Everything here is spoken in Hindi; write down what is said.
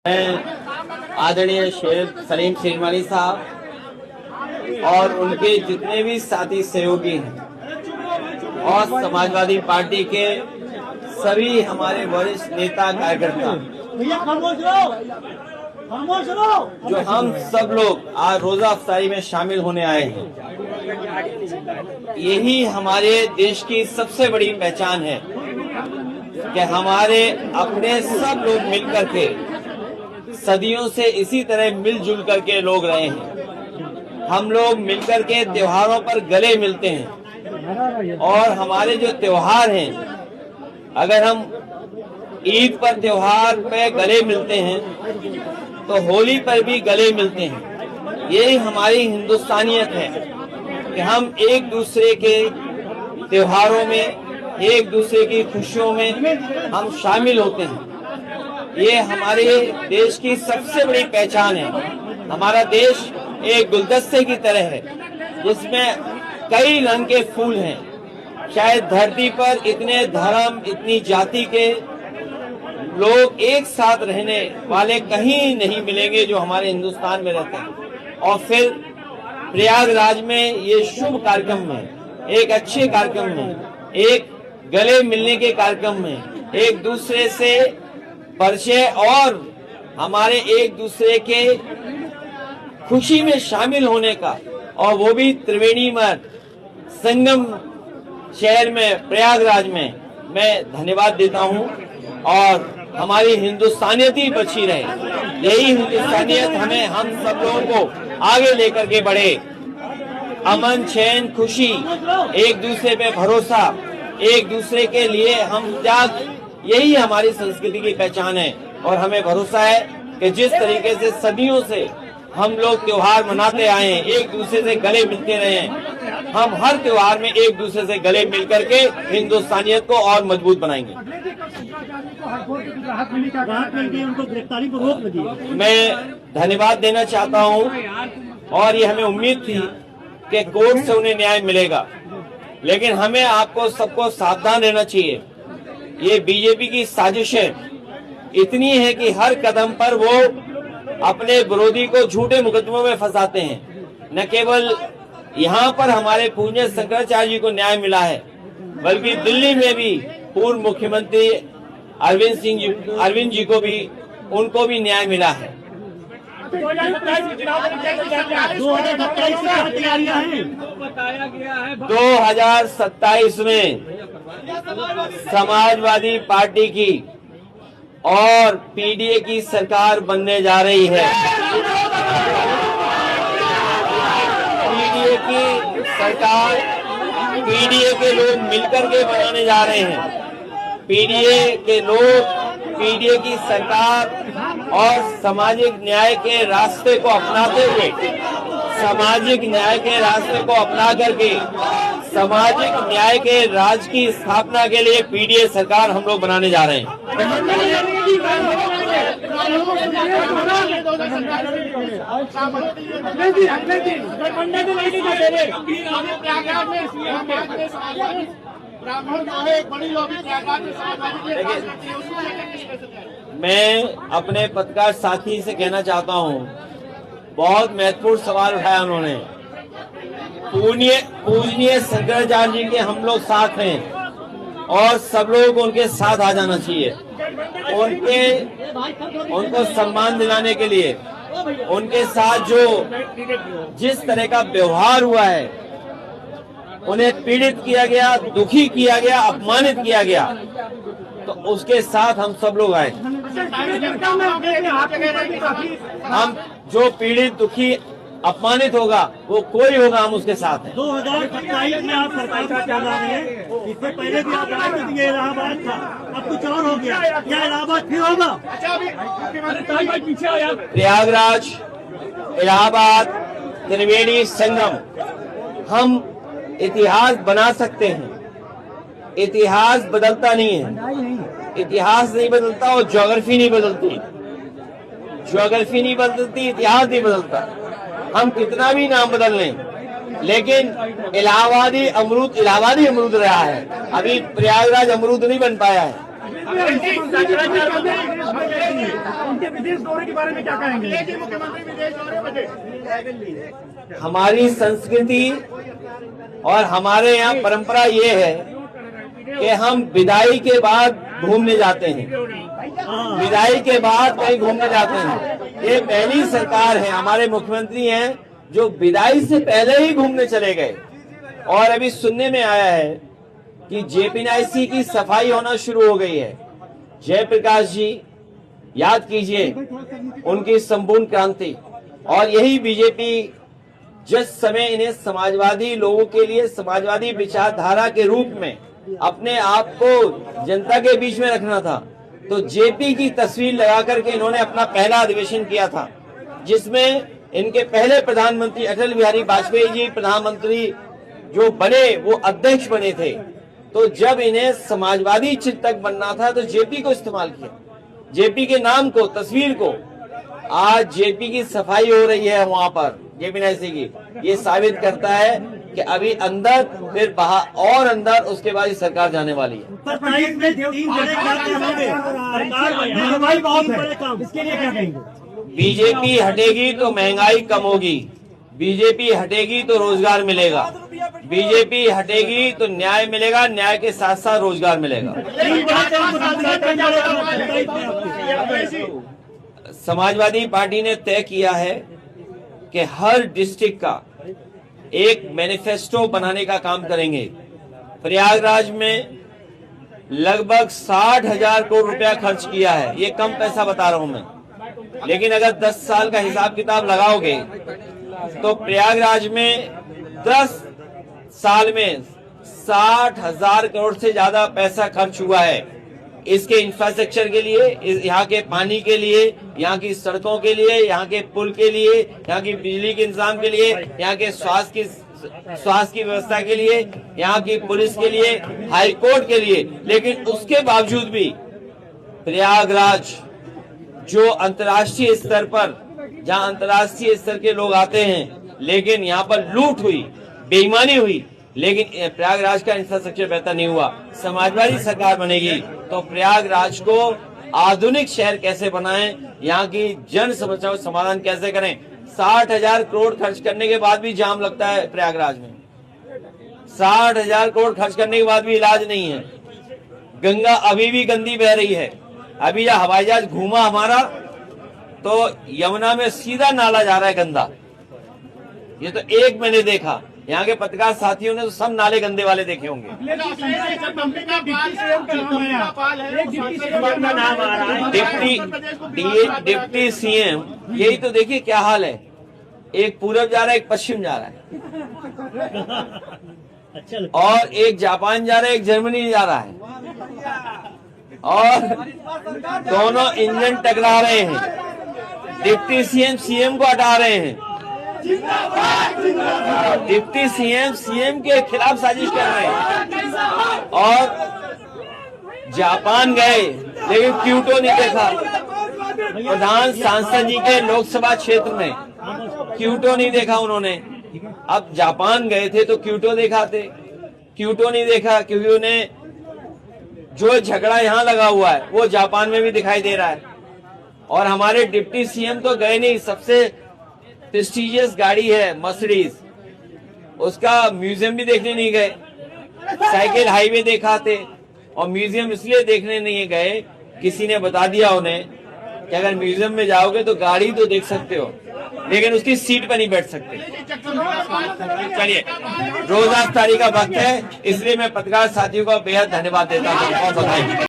मैं आदरणीय शेख सलीम श्रीमानी साहब और उनके जितने भी साथी सहयोगी हैं और समाजवादी पार्टी के सभी हमारे वरिष्ठ नेता कार्यकर्ता जो हम सब लोग आज रोजा अफ्तारी में शामिल होने आए हैं, यही हमारे देश की सबसे बड़ी पहचान है कि हमारे अपने सब लोग मिलकर के सदियों से इसी तरह मिलजुल करके लोग रहे हैं। हम लोग मिलकर के त्योहारों पर गले मिलते हैं और हमारे जो त्योहार हैं, अगर हम ईद पर त्योहार पे गले मिलते हैं तो होली पर भी गले मिलते हैं। यही हमारी हिंदुस्तानियत है कि हम एक दूसरे के त्योहारों में, एक दूसरे की खुशियों में हम शामिल होते हैं। ये हमारे देश की सबसे बड़ी पहचान है। हमारा देश एक गुलदस्ते की तरह है जिसमें कई रंग के फूल हैं। शायद धरती पर इतने धर्म, इतनी जाति के लोग एक साथ रहने वाले कहीं नहीं मिलेंगे जो हमारे हिंदुस्तान में रहते हैं। और फिर प्रयागराज में ये शुभ कार्यक्रम में, एक अच्छे कार्यक्रम में, एक गले मिलने के कार्यक्रम में, एक दूसरे से परिचय और हमारे एक दूसरे के खुशी में शामिल होने का, और वो भी त्रिवेणी मठ संगम शहर में, प्रयागराज में, मैं धन्यवाद देता हूं। और हमारी हिंदुस्तानियत ही बची रहे। यही हिंदुस्तानियत हमें, हम सब लोगों को आगे लेकर के बढ़े। अमन, चैन, खुशी, एक दूसरे पे भरोसा, एक दूसरे के लिए हम त्याग, यही हमारी संस्कृति की पहचान है। और हमें भरोसा है कि जिस तरीके से सदियों से हम लोग त्योहार मनाते आए हैं, एक दूसरे से गले मिलते रहे हैं, हम हर त्योहार में एक दूसरे से गले मिलकर के हिंदुस्तानियत को और मजबूत बनाएंगे। मैं धन्यवाद देना चाहता हूं और ये हमें उम्मीद थी कि कोर्ट से उन्हें न्याय मिलेगा, लेकिन हमें आपको सबको सावधान रहना चाहिए। ये बीजेपी की साजिशें इतनी है कि हर कदम पर वो अपने विरोधी को झूठे मुकदमों में फंसाते हैं। न केवल यहाँ पर हमारे पूज्य शंकराचार्य जी को न्याय मिला है, बल्कि दिल्ली में भी पूर्व मुख्यमंत्री अरविंद जी को भी, उनको भी न्याय मिला है। 2027 में समाजवादी पार्टी की और पीडीए की सरकार बनने जा रही है। पीडीए की सरकार, पीडीए के लोग मिलकर के बनाने जा रहे हैं। पीडीए के लोग, पीडीए की सरकार और सामाजिक न्याय के रास्ते को अपनाते हुए, सामाजिक न्याय के रास्ते को अपना करके सामाजिक न्याय के राज की स्थापना के लिए पीडीए सरकार हम लोग बनाने जा रहे हैं। मैं अपने पत्रकार साथी से कहना चाहता हूं, बहुत महत्वपूर्ण सवाल उठाया उन्होंने। पूजनीय शंकराचार्य जी के हम लोग साथ हैं और सब लोगों को उनके साथ आ जाना चाहिए। उनको सम्मान दिलाने के लिए, उनके साथ जो जिस तरह का व्यवहार हुआ है, उन्हें पीड़ित किया गया, दुखी किया गया, अपमानित किया गया, तो उसके साथ हम सब लोग आए। हम जो पीड़ित, दुखी, अपमानित होगा, वो कोई होगा, हम उसके साथ हैं। 2027 में आप सरकार का चल रहे हैं, इससे पहले भी आप आए थे, ये इलाहाबाद था, अब कुछ और हो गया, क्या इलाहाबाद फिर होगा? प्रयागराज, इलाहाबाद, त्रिवेणी संगम, हम इतिहास बना सकते हैं। इतिहास बदलता नहीं है, इतिहास नहीं बदलता और ज्योग्राफी नहीं बदलती। ज्योग्राफी नहीं बदलती, इतिहास नहीं बदलता। हम कितना भी नाम बदल लें, लेकिन इलाहाबादी अमरूद रहा है। अभी प्रयागराज अमरूद नहीं बन पाया है। उनके विदेश दौरे के बारे में क्या कहेंगे? मुख्यमंत्री विदेश दौरे हमारी संस्कृति और हमारे यहाँ परंपरा ये है कि हम विदाई के बाद घूमने जाते हैं, विदाई के बाद कहीं घूमने जाते हैं। ये पहली सरकार है, हमारे मुख्यमंत्री हैं जो विदाई से पहले ही घूमने चले गए। और अभी सुनने में आया है कि जेपीएनआईसी की सफाई होना शुरू हो गई है। जयप्रकाश जी, याद कीजिए उनकी संपूर्ण क्रांति, और यही बीजेपी जिस समय इन्हें समाजवादी लोगों के लिए समाजवादी विचारधारा के रूप में अपने आप को जनता के बीच में रखना था, तो जेपी की तस्वीर लगा करके इन्होंने अपना पहला अधिवेशन किया था, जिसमें इनके पहले प्रधानमंत्री अटल बिहारी वाजपेयी जी प्रधानमंत्री जो बने वो अध्यक्ष बने थे। तो जब इन्हें समाजवादी चिंतक बनना था तो जेपी को इस्तेमाल किया, जेपी के नाम को, तस्वीर को। आज जेपी की सफाई हो रही है वहां पर जेपीएनआईसी की, ये साबित करता है कि अभी अंदर फिर बाहर और अंदर उसके बाद सरकार जाने वाली है। इसके लिए क्या कहेंगे? बीजेपी हटेगी तो महंगाई कम होगी, बीजेपी हटेगी तो रोजगार मिलेगा, बीजेपी हटेगी तो न्याय मिलेगा, न्याय के साथ साथ रोजगार मिलेगा। समाजवादी पार्टी ने तय किया है कि हर डिस्ट्रिक्ट का एक मैनिफेस्टो बनाने का काम करेंगे। प्रयागराज में लगभग 60,000 करोड़ रुपया खर्च किया है। ये कम पैसा बता रहा हूं मैं, लेकिन अगर 10 साल का हिसाब किताब लगाओगे तो प्रयागराज में 10 साल में 60,000 करोड़ से ज्यादा पैसा खर्च हुआ है। इसके इंफ्रास्ट्रक्चर के लिए, यहाँ के पानी के लिए, यहाँ की सड़कों के लिए, यहाँ के पुल के लिए, यहाँ की बिजली के इंतजाम के लिए, यहाँ के स्वास्थ्य की व्यवस्था के लिए, यहाँ की पुलिस के लिए, हाई कोर्ट के लिए। लेकिन उसके बावजूद भी प्रयागराज जो अंतर्राष्ट्रीय स्तर पर, जहाँ अंतर्राष्ट्रीय स्तर के लोग आते हैं, लेकिन यहाँ पर लूट हुई, बेईमानी हुई, लेकिन प्रयागराज का इंफ्रास्ट्रक्चर बेहतर नहीं हुआ। समाजवादी सरकार बनेगी तो प्रयागराज को आधुनिक शहर कैसे बनाएं, यहाँ की जन समस्याओं का समाधान कैसे करें। 60,000 करोड़ खर्च करने के बाद भी जाम लगता है प्रयागराज में, 60,000 करोड़ खर्च करने के बाद भी इलाज नहीं है। गंगा अभी भी गंदी बह रही है। अभी जब हवाई जहाज घूमा हमारा तो यमुना में सीधा नाला जा रहा है गंदा। ये तो एक मैंने देखा, यहाँ के पत्रकार साथियों ने तो सब नाले गंदे वाले देखे होंगे। डिप्टी सीएम, यही तो देखिए क्या हाल है, एक पूरब जा रहा है, एक पश्चिम जा रहा है, और एक जापान जा रहा है, एक जर्मनी जा रहा है, और दोनों इंजन टकरा रहे हैं। डिप्टी सीएम को हटा रहे हैं, डिप्टी सीएम के खिलाफ साजिश कर रहे हैं। और जापान गए लेकिन क्योटो नहीं देखा, प्रधान सांसद जी के लोकसभा क्षेत्र में क्योटो नहीं देखा उन्होंने। अब जापान गए थे तो क्योटो दिखाते, क्योटो नहीं देखा क्योंकि उन्हें जो झगड़ा यहाँ लगा हुआ है वो जापान में भी दिखाई दे रहा है। और हमारे डिप्टी सीएम तो गए नहीं, सबसे प्रेस्टिजियस गाड़ी है मर्सिडीज, उसका म्यूजियम भी देखने नहीं गए। साइकिल हाईवे देखा थे और म्यूजियम इसलिए देखने नहीं गए, किसी ने बता दिया उन्हें कि अगर म्यूजियम में जाओगे तो गाड़ी तो देख सकते हो लेकिन उसकी सीट पर नहीं बैठ सकते। चलिए, रोज अफ्तारी का वक्त है, इसलिए मैं पत्रकार साथियों का बेहद धन्यवाद देता हूँ और बधाई।